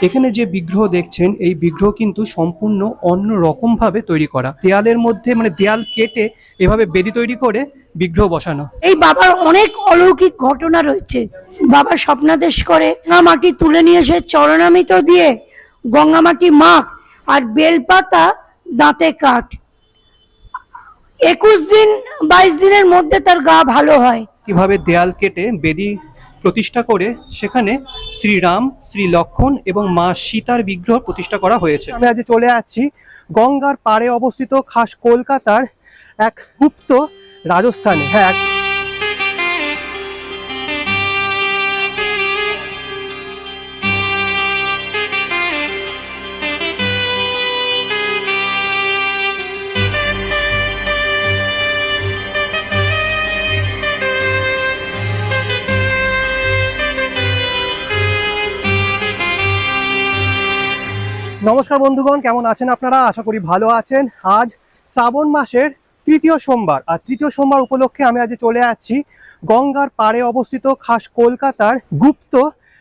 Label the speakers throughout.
Speaker 1: এখানে যে বিগ্রহ দেখছেন এই বিগ্রহ কিন্তু সম্পূর্ণ অন্য রকম ভাবে তৈরি করা, দেয়ালের মধ্যে মানে দেয়াল কেটে এভাবে বেদি তৈরি করে বিগ্রহ বসানো।
Speaker 2: এই বাবার অনেক অলৌকিক ঘটনা রয়েছে। বাবা স্বপ্নাদেশ করে গঙ্গা মাটি তুলে নিয়ে এসে চরণামৃত দিয়ে গঙ্গা মাটি মাখ আর বেলপাতা দাঁতে কাট, 21 দিন 22 দিনের মধ্যে তার গা ভালো হয়।
Speaker 1: কিভাবে দেয়াল কেটে বেদি প্রতিষ্ঠা করে সেখানে শ্রীরাম, শ্রী লক্ষণ এবং মা সীতার বিগ্রহ প্রতিষ্ঠা করা হয়েছে। আমি আজ চলে যাচ্ছি গঙ্গার পাড়ে অবস্থিত খাস কলকাতার এক গুপ্ত রাজস্থানে। হ্যাঁ, নমস্কার বন্ধুগণ, কেমন আছেন আপনারা? আশা করি ভালো আছেন। আজ শ্রাবণ মাসের তৃতীয় সোমবার, আর তৃতীয় সোমবার উপলক্ষে আমি আজ চলে যাচ্ছি গঙ্গার পাড়ে অবস্থিত খাস কলকাতার গুপ্ত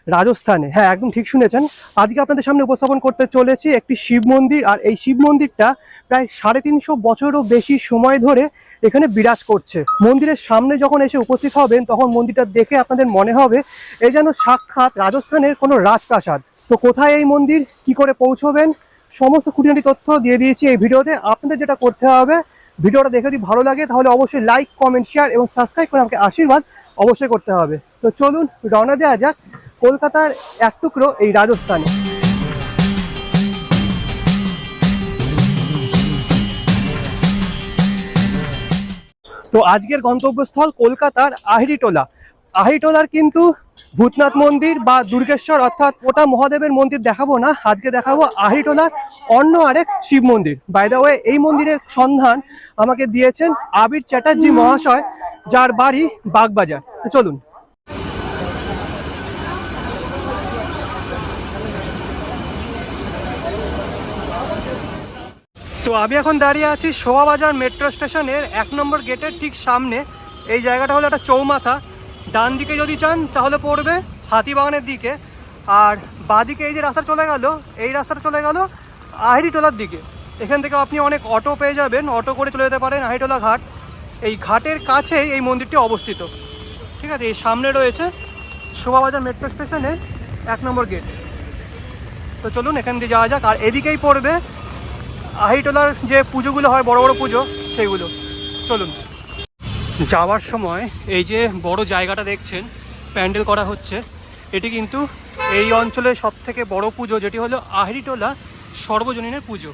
Speaker 1: রাজস্থানে। হ্যাঁ, একদম ঠিক শুনেছেন। আজকে আপনাদের সামনে উপস্থাপন করতে চলেছি একটি শিব মন্দির, আর এই শিব মন্দিরটা প্রায় 350 বছরও বেশি সময় ধরে এখানে বিরাজ করছে। মন্দিরের সামনে যখন এসে উপস্থিত হবেন তখন মন্দিরটা দেখে আপনাদের মনে হবে এ যেন সাক্ষাৎ রাজস্থানের কোনো রাজপ্রাসাদ। তো কোথায় এই মন্দির, কি করে পৌঁছবেন, সমস্ত খুঁটিনাটি তথ্য দিয়ে দিয়েছি এই ভিডিওতে। আপনাদের যেটা করতে হবে, ভিডিওটা দেখে যদি ভালো লাগে তাহলে অবশ্যই লাইক, কমেন্ট, শেয়ার এবং সাবস্ক্রাইব করে আমাকে আশীর্বাদ অবশ্যই করতে হবে। তো চলুন রওনা দেওয়া যাক কলকাতার এক টুকরো এই রাজস্থানে। তো আজকের গন্তব্যস্থল কলকাতার আহিরিটোলা। আহিরিটোলার কিন্তু ভূতনাথ মন্দির বা দুর্গেশ্বর অর্থাৎ ওটা মহাদেবের মন্দির দেখাবো না, আজকে দেখাবো আহিরিটোলার অন্য আরেক শিব মন্দির। বাই দ্য ওয়ে, এই মন্দিরের সন্ধান আমাকে দিয়েছেন আবির চ্যাটার্জি মহাশয়, যার বাড়ি বাগবাজার। তো চলুন। তো আমি এখন দাঁড়িয়ে আছি শোভাবাজার মেট্রো স্টেশনের 1 নম্বর গেটের ঠিক সামনে। এই জায়গাটা হলো একটা চৌমাথা। ডান দিকে যদি চান তাহলে পড়বে হাতিবাগানের দিকে, আর বাঁদিকে এই যে রাস্তা চলে গেল, এই রাস্তাটা চলে গেল আহিরিটোলার দিকে। এখান থেকে আপনি অনেক অটো পেয়ে যাবেন, অটো করে চলে যেতে পারেন আহিরিটোলা ঘাট। এই ঘাটের কাছেই এই মন্দিরটি অবস্থিত। ঠিক আছে, এই সামনে রয়েছে শোভাবাজার মেট্রো স্টেশনের 1 নম্বর গেট। তো চলুন এখান দিয়ে যাওয়া যাক। আর এদিকেই পড়বে আহিরিটোলার যে পুজোগুলো হয়, বড় বড় পুজো, সেইগুলো। চলুন। যাওয়ার সময় এই যে বড় জায়গাটা দেখছেন প্যান্ডেল করা হচ্ছে, এটি কিন্তু এই অঞ্চলের সব থেকে বড় পুজো, যেটি হলো আহিরিটোলা সর্বজনীনের পুজো।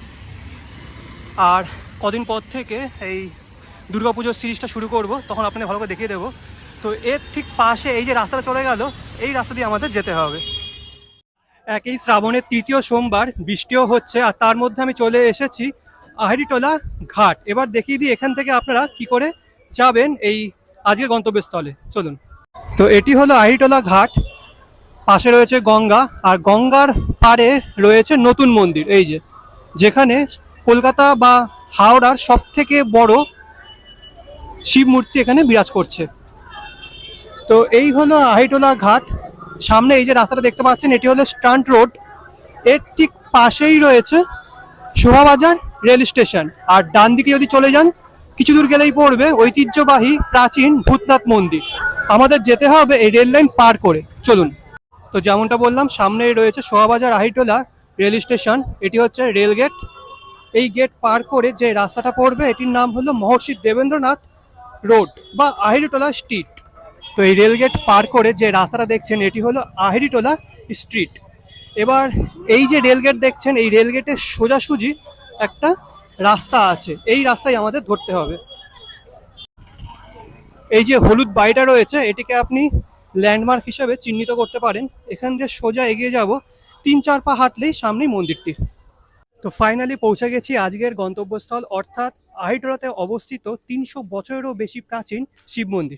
Speaker 1: আর কদিন পর থেকে এই দুর্গাপুজোর সিরিজটা শুরু করব, তখন আপনাদের ভালো করে দেখিয়ে দেবো। তো এর ঠিক পাশে এই যে রাস্তাটা চলে গেল, এই রাস্তা দিয়ে আমাদের যেতে হবে। একই শ্রাবণের তৃতীয় সোমবার, বৃষ্টিও হচ্ছে, আর তার মধ্যে আমি চলে এসেছি আহিরিটোলা ঘাট। এবার দেখিয়ে দিই এখান থেকে আপনারা কি করে যাবেন এই আজকের গন্তব্যস্থলে। চলুন। তো এটি হলো আহিরিটোলা ঘাট, পাশে রয়েছে গঙ্গা, আর গঙ্গার পাড়ে রয়েছে নতুন মন্দির, এই যে যেখানে কলকাতা বা হাওড়ার সব থেকে বড় শিব মূর্তি এখানে বিরাজ করছে। তো এই হলো আহিরিটোলা ঘাট। সামনে এই যে রাস্তাটা দেখতে পাচ্ছেন, এটি হলো স্ট্যান্ড রোড। এর ঠিক পাশেই রয়েছে শোভাবাজার রেল স্টেশন, আর ডান দিকে যদি চলে যান কিছু দূর গেলেই পড়বে ঐতিহ্যবাহী প্রাচীন ভূতনাথ মন্দির। আমাদের যেতে হবে এই রেল লাইন পার করে। চলুন। তো যেমনটা বললাম, সামনেই রয়েছে শোভাবাজার আহিরিটোলা রেল স্টেশন। এটি হচ্ছে রেল গেট। এই গেট পার করে যে রাস্তাটা পড়বে এটির নাম হলো মহর্ষি দেবেন্দ্রনাথ রোড বা আহিরিটোলা স্ট্রিট। তো এই রেল গেট পার করে যে রাস্তাটা দেখছেন এটি হলো আহিরিটোলা স্ট্রিট। এবার এই যে রেল গেট দেখছেন, এই রেল গেটের সোজাসুজি একটা রাস্তা আছে, এই রাস্তায় আমাদের ধরতে হবে। এই যে হলুদ বাড়িটা রয়েছে, এটিকে আপনি ল্যান্ডমার্ক হিসেবে চিহ্নিত করতে পারেন। এখান দিয়ে সোজা এগিয়ে যাব, 3-4 পা হাঁটলেই সামনেই মন্দিরটি। তো ফাইনালি পৌঁছে গেছি আজকের গন্তব্যস্থল, অর্থাৎ আহিরিটোলাতে অবস্থিত 300 বছরেরও বেশি প্রাচীন শিব মন্দির।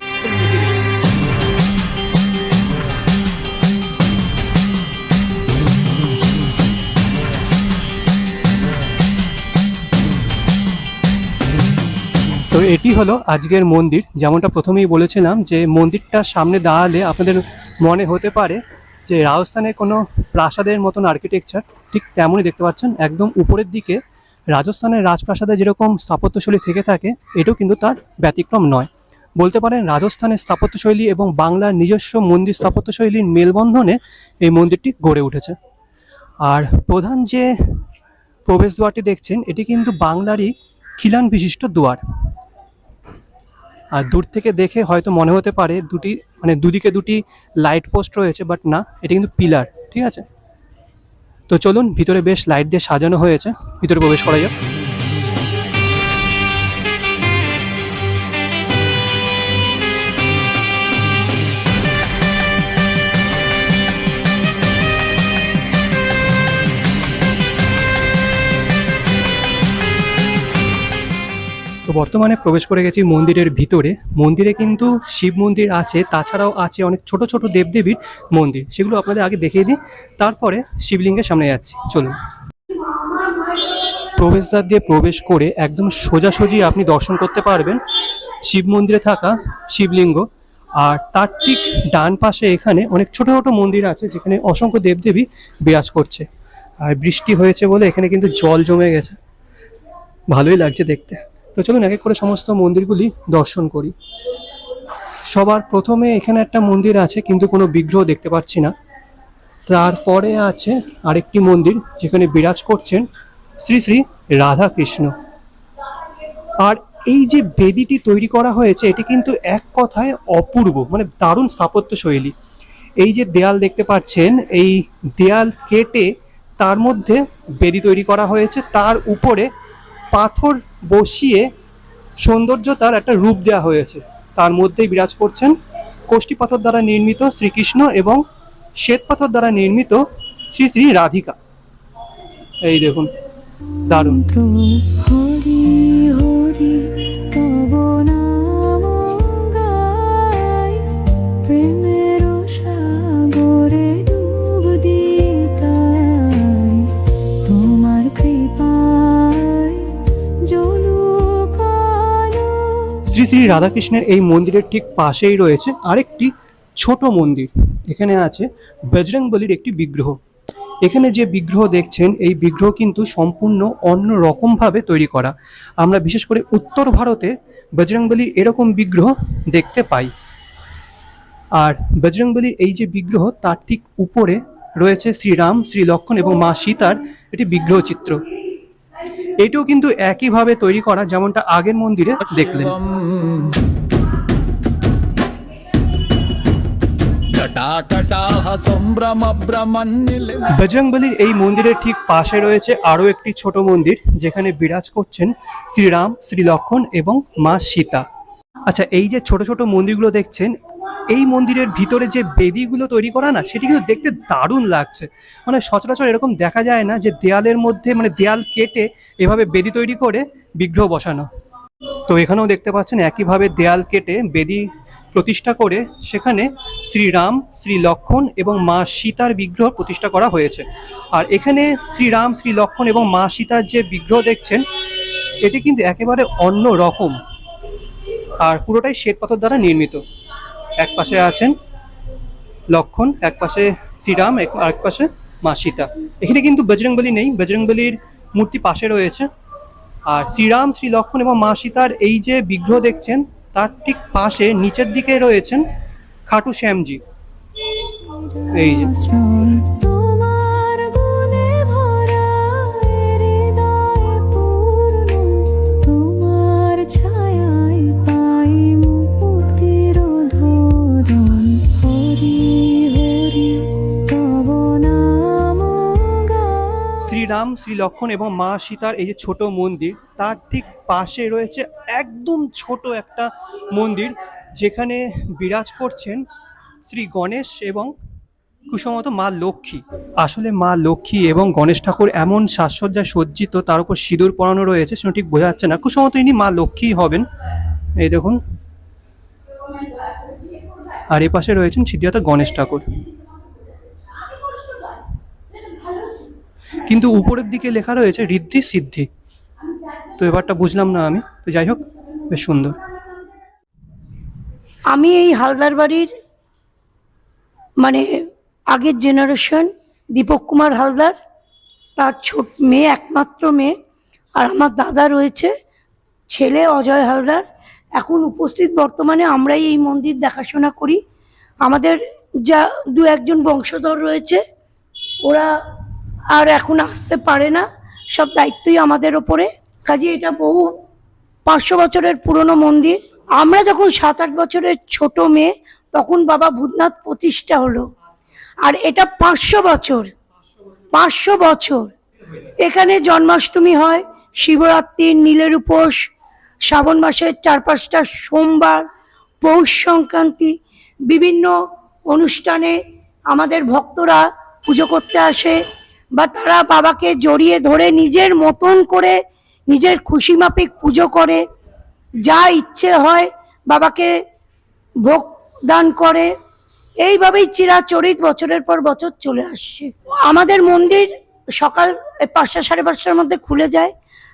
Speaker 1: তো এটি হলো আজকের মন্দির। যেমনটা প্রথমেই বলেছিলাম যে মন্দিরটার সামনে দাঁড়ালে আপনাদের মনে হতে পারে যে রাজস্থানের কোনো প্রাসাদের মতন আর্কিটেকচার ঠিক তেমনই দেখতে পাচ্ছেন। একদম উপরের দিকে রাজস্থানের রাজপ্রাসাদে যেরকম স্থাপত্যশৈলী থেকে থাকে, এটাও কিন্তু তার ব্যতিক্রম নয়। বলতে পারেন রাজস্থানের স্থাপত্যশৈলী এবং বাংলার নিজস্ব মন্দির স্থাপত্যশৈলীর মেলবন্ধনে এই মন্দিরটি গড়ে উঠেছে। আর প্রধান যে প্রবেশদ্বারটি দেখছেন, এটি কিন্তু বাংলারই খিলান বিশিষ্ট দুয়ার। আর দূর থেকে দেখে হয়তো মনে হতে পারে দুদিকে দুটি লাইট পোস্ট রয়েছে, বাট না, এটা কিন্তু পিলার। ঠিক আছে, তো চলুন, ভিতরে বেশ লাইট দিয়ে সাজানো হয়েছে, ভিতরে প্রবেশ করা যাক। তো বর্তমানে প্রবেশ করে গেছি মন্দিরের ভিতরে। মন্দিরে কিন্তু শিব মন্দির আছে, তাছাড়াও আছে অনেক ছোট ছোট দেবদেবীর মন্দির, সেগুলো আপনাদের আগে দেখিয়ে দিই, তারপরে শিবলিঙ্গের সামনে যাচ্ছি। চলুন। প্রবেশদ্বার দিয়ে প্রবেশ করে একদম সোজাসুজি আপনি দর্শন করতে পারবেন শিব মন্দিরে থাকা শিবলিঙ্গ। আর তার ঠিক ডান পাশে এখানে অনেক ছোট ছোট মন্দির আছে, যেখানে অসংখ্য দেবদেবী বিরাজ করছে। আর বৃষ্টি হয়েছে বলে এখানে কিন্তু জল জমে গেছে, ভালোই লাগছে দেখতে। তো চলুন এক এক করে সমস্ত মন্দিরগুলি দর্শন করি। সবার প্রথমে এখানে একটা মন্দির আছে, কিন্তু কোনো বিগ্রহ দেখতে পাচ্ছি না। তারপরে আছে আরেকটি মন্দির, যেখানে বিরাজ করছেন শ্রী শ্রী রাধা কৃষ্ণ। আর এই যে বেদিটি তৈরি করা হয়েছে, এটি কিন্তু এক কথায় অপূর্ব, মানে দারুণ স্থাপত্য শৈলী। এই যে দেয়াল দেখতে পাচ্ছেন, এই দেয়াল কেটে তার মধ্যে বেদি তৈরি করা হয়েছে, তার উপরে পাথর বসিয়ে সৌন্দর্যতার একটা রূপ দেওয়া হয়েছে। তার মধ্যেই বিরাজ করছেন কোষ্ঠী পাথর দ্বারা নির্মিত শ্রীকৃষ্ণ এবং শ্বেত পাথর দ্বারা নির্মিত শ্রী শ্রী রাধিকা। এই দেখুন, দারুণ।
Speaker 3: হরি হরি তব নাম গাই, প্রেমের সাগরে ডুব দিতাই, তোমার কৃপায় জলুক আলো।
Speaker 1: শ্রী শ্রী রাধাকৃষ্ণের এই মন্দিরের ঠিক পাশেই রয়েছে আরেকটি ছোট মন্দির। এখানে আছে বজরংবলীর একটি বিগ্রহ। এখানে যে বিগ্রহ দেখছেন, এই বিগ্রহ কিন্তু সম্পূর্ণ অন্য রকমভাবে তৈরি করা। আমরা বিশেষ করে উত্তর ভারতে বজরংবলী এরকম বিগ্রহ দেখতে পাই। আর বজরংবলীর এই যে বিগ্রহ, তার ঠিক উপরে রয়েছে শ্রীরাম, শ্রী লক্ষ্মণ এবং মা সীতার একটি বিগ্রহ চিত্র। এটাও কিন্তু একইভাবে তৈরি করা, যেমনটা আগের মন্দিরে দেখলেন। বজরংবলীর এই মন্দিরের ঠিক পাশে রয়েছে আরও একটি ছোট মন্দির, যেখানে বিরাজ করছেন শ্রীরাম, শ্রী লক্ষ্মণ এবং মা সীতা। আচ্ছা, এই যে ছোট ছোট মন্দিরগুলো দেখছেন, এই মন্দিরের ভিতরে যে বেদিগুলো তৈরি করা না, সেটি কিন্তু দেখতে দারুণ লাগছে। মানে সচরাচর এরকম দেখা যায় না যে দেয়ালের মধ্যে, মানে দেয়াল কেটে এভাবে বেদি তৈরি করে বিগ্রহ বসানো। তো এখানেও দেখতে পাচ্ছেন একইভাবে দেয়াল কেটে বেদি প্রতিষ্ঠা করে সেখানে শ্রীরাম, শ্রী লক্ষ্মণ এবং মা সীতার বিগ্রহ প্রতিষ্ঠা করা হয়েছে। আর এখানে শ্রীরাম, শ্রী লক্ষ্মণ এবং মা সীতার যে বিগ্রহ দেখছেন, এটি কিন্তু একেবারে অন্য রকম, আর পুরোটাই শ্বেত পাথর দ্বারা নির্মিত। এক পাশে আছেন লক্ষ্মণ, এক পাশে শ্রীরাম, আরেক পাশে মা সীতা। এখানে কিন্তু বজরংবলী নেই, বজরংবলীর মূর্তি পাশে রয়েছে। আর শ্রীরাম, শ্রী লক্ষ্মণ এবং মা সীতার এই যে বিগ্রহ দেখছেন, তার ঠিক পাশে নিচের দিকে রয়েছেন খাটু শ্যামজি। এই যে
Speaker 3: তোমার গুণে ভরা হৃদয় পূর্ণ, তোমার ছায়ায় পাই মুক্তির ধরন। হরি হরি তব নাম গাই।
Speaker 1: শ্রীরাম, শ্রী লক্ষ্মণ এবং মা সীতার এই যে ছোট মন্দির, তার ঠিক পাশে রয়েছে একদম ছোট একটা মন্দির, যেখানে বিরাজ করছেন শ্রী গণেশ এবং কুসুমত মা লক্ষ্মী। আসলে মা লক্ষ্মী এবং গণেশ ঠাকুর এমন সাজসজ্জায় সজ্জিত, তার উপর সিঁদুর পরানো রয়েছে, সেটা ঠিক বোঝা যাচ্ছে না। কুসুমত ইনি মা লক্ষ্মী হবেন। এই দেখুন। আর এ পাশে রয়েছেন সিদ্ধিদাতা গণেশ ঠাকুর। কিন্তু উপরের দিকে লেখা রয়েছে ঋদ্ধি সিদ্ধি, তো এবারটা বুঝলাম না আমি। তো যাই হোক, বেশ সুন্দর।
Speaker 2: আমি এই হালদার বাড়ির মানে আগের জেনারেশন দীপক কুমার হালদার, তার ছোট মেয়ে, একমাত্র মেয়ে, আর আমার দাদা রয়েছে, ছেলে অজয় হালদার। এখন উপস্থিত বর্তমানে আমরাই এই মন্দির দেখাশোনা করি। আমাদের যা দু একজন বংশধর রয়েছে, ওরা আর এখন আসতে পারে না, সব দায়িত্বই আমাদের ওপরে। কাজে এটা বহু 500 বছরের পুরনো মন্দির। আমরা যখন 7-8 বছরের ছোট মেয়ে, তখন বাবা ভূতনাথ প্রতিষ্ঠা হলো। আর এটা 500 বছর, 500 বছর। এখানে জন্মাষ্টমী হয়, শিবরাত্রি, নীলের উপোস, শ্রাবণ মাসের 4-5টা সোমবার, পৌষ সংক্রান্তি, বিভিন্ন অনুষ্ঠানে আমাদের ভক্তরা পুজো করতে আসে, বা তারা বাবাকে জড়িয়ে ধরে নিজের মতন করে নিজের খুশি মাফিক পুজো করে, যা ইচ্ছে হয় বাবাকে ভোগ দান করে। এইভাবেই চিরাচরিত বছরের পর বছর চলে আসছে। আমাদের মন্দির সকাল 5টা সাড়ে 5টার মধ্যে খুলে যায়,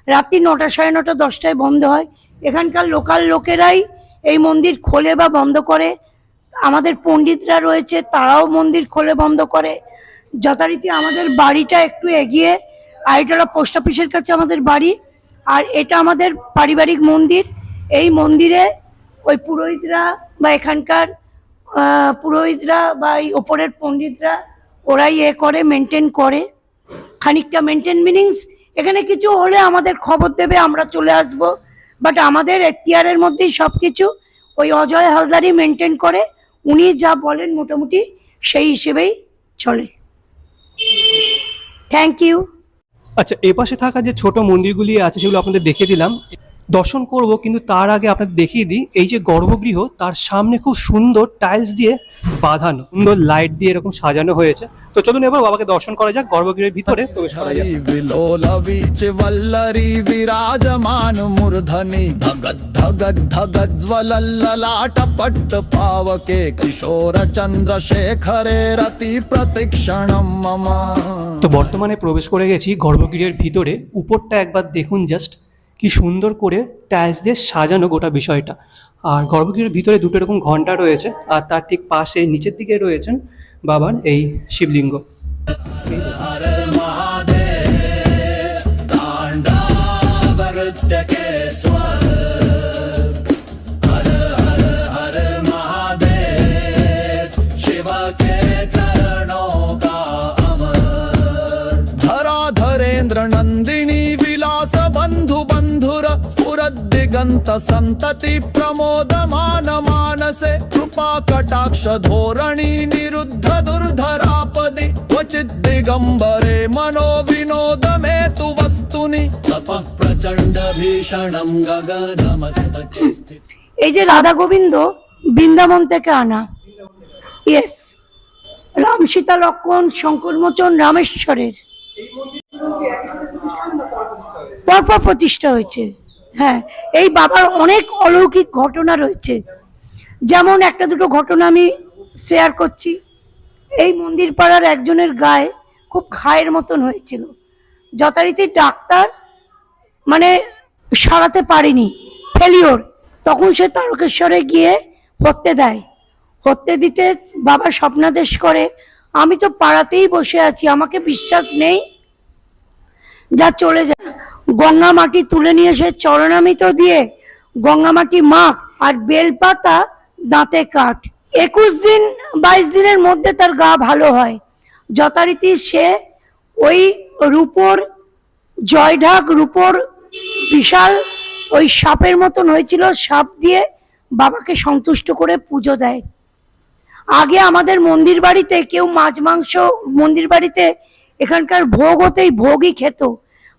Speaker 2: রাত্রি 9টা সাড়ে 9টা 10টায় বন্ধ হয়। এখানকার লোকাল লোকেরাই এই মন্দির খোলে বা বন্ধ করে। আমাদের পণ্ডিতরা রয়েছে, তারাও মন্দির খোলে বন্ধ করে। যথারীতি আমাদের বাড়িটা একটু এগিয়ে, আইটলা পোস্ট অফিসের কাছে আমাদের বাড়ি, আর এটা আমাদের পারিবারিক মন্দির। এই মন্দিরে ওই পুরোহিতরা বা এখানকার পুরোহিতরা বা এই ওপরের পণ্ডিতরা ওরাই করে, মেনটেন করে। খানিকটা মেনটেন মিনিংস এখানে কিছু হলে আমাদের খবর দেবে, আমরা চলে আসব, বাট আমাদের এখতিয়ারের মধ্যেই সব কিছু ওই অজয় হালদারই মেনটেন করে। উনি যা বলেন মোটামুটি সেই হিসেবেই চলে। Thank you.
Speaker 1: আচ্ছা, এপাশে থাকা যে ছোট মন্দিরগুলি আছে সেগুলো আপনাদের দেখিয়ে দিলাম, দর্শন করব, কিন্তু তার আগে আপনাদের দেখিয়ে দিই এই যে গর্ভগৃহ, তার সামনে খুব সুন্দর টাইলস দিয়ে বাঁধানো, সুন্দর লাইট দিয়ে এরকম সাজানো হয়েছে। তো চলুন এবার বাবাকে দর্শন করা যাক, গর্ভগৃহের ভিতরে প্রবেশ করা যাক।
Speaker 4: वल्लरी विराजमान मूर्धनि धगद धगद धगद ज्वलल्ललाट पट्ट पावके किशोर चंद्रशेखरे रति प्रतीक्षणं मम।
Speaker 1: তো বর্তমানে প্রবেশ করে গেছি গর্ভগৃহের ভিতরে। উপরটা একবার দেখুন, জাস্ট কি সুন্দর করে টাইলস দিয়ে সাজানো গোটা বিষয়টা। আর গর্ভগৃহের ভিতরে দুটো এরকম ঘন্টা রয়েছে, আর তার ঠিক পাশে নিচের দিকে রয়েছেন বাবার এই শিবলিঙ্গ।
Speaker 4: धराधरेन्द्र नंदिनी विलास बंधु बंधुर स्फुरद्दिगंत संतति प्रमोदमान मानसे कृपा कटाक्ष धोरणी निरुद्ध दुर्धरापदि क्वचित् दिगंबरे मनो विनोद में तु वस्तुनि तपः प्रचंड भीषणं गगनमस्तके स्थित।
Speaker 2: এই যে রাধা গোবিন্দ বৃন্দাবন থেকে আনা, ইয়েস, রাম সীতা লক্ষ্মণ শঙ্করমোচন রামেশ্বরের পরপর প্রতিষ্ঠা হয়েছে। হ্যাঁ, এই বাবার অনেক অলৌকিক ঘটনা রয়েছে। যেমন একটা দুটো ঘটনা আমি শেয়ার করছি। এই মন্দির পাড়ার একজনের গায়ে খুব ঘায়ের মতন হয়েছিল, যথারীতি ডাক্তার মানে সারাতে পারেনি, ফেলিওর। তখন সে তারকেশ্বরে গিয়ে হত্যে দেয়। হত্যে দিতে বাবা স্বপ্নাদেশ করে, আমি তো পাড়াতেই বসে আছি, আমাকে বিশ্বাস নেই, যা চলে যা। গঙ্গা মাটি তুলে নিয়ে এসে চরণামৃত দিয়ে গঙ্গা মাটি মাখ আর বেলপাতা দাঁতে কাট। 21 দিন 22 দিনের মধ্যে তার গা ভালো হয়। যথারীতি সে ওই রূপোর জয়ঢাক, রূপোর বিশাল ওই সাপের মতন হয়েছিল, সাপ দিয়ে বাবাকে সন্তুষ্ট করে পুজো দেয়। আগে আমাদের মন্দির বাড়িতে কেউ মাছ মাংস, মন্দির বাড়িতে এখানকার ভোগ হতেই ভোগই খেত।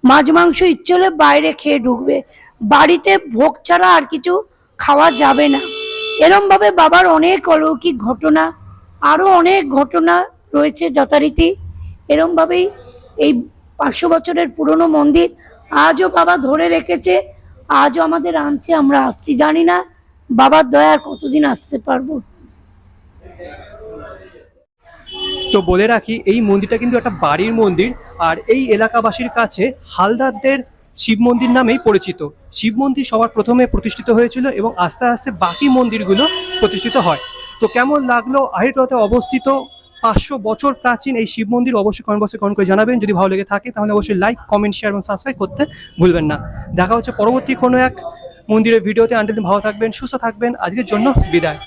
Speaker 2: মাছ মাংস ইচ্ছে হলে বাইরে খেয়ে ঢুকবে, বাড়িতে ভোগ ছাড়া আর কিছু খাওয়া যাবে না। এরমভাবে বাবার অনেক অলৌকিক ঘটনা, আরও অনেক ঘটনা রয়েছে যথারীতি। এরমভাবেই এই 500 বছরের পুরনো মন্দির আজও বাবা ধরে রেখেছে, আজও আমাদের আনছে, আমরা আসছি। জানি না বাবার দয়ার কতদিন আসতে পারবো।
Speaker 1: তো বলে রাখি, এই মন্দিরটা কিন্তু একটা বাড়ির মন্দির, আর এই এলাকাবাসীর কাছে হালদারদের শিব মন্দির নামেই পরিচিত। শিব মন্দির সবার প্রথমে প্রতিষ্ঠিত হয়েছিল এবং আস্তে আস্তে বাকি মন্দিরগুলো প্রতিষ্ঠিত হয়। তো কেমন লাগলো আহিরটলাতে অবস্থিত 500 বছর প্রাচীন এই শিব মন্দির অবশ্যই কমেন্ট বক্সে কমেন্ট করে জানাবেন। যদি ভালো লেগে থাকে তাহলে অবশ্যই লাইক, কমেন্ট, শেয়ার এবং সাবস্ক্রাইব করতে ভুলবেন না। দেখা হচ্ছে পরবর্তী কোনো এক মন্দিরের ভিডিওতে। আনটিল দেন ভালো থাকবেন, সুস্থ থাকবেন। আজকের জন্য বিদায়।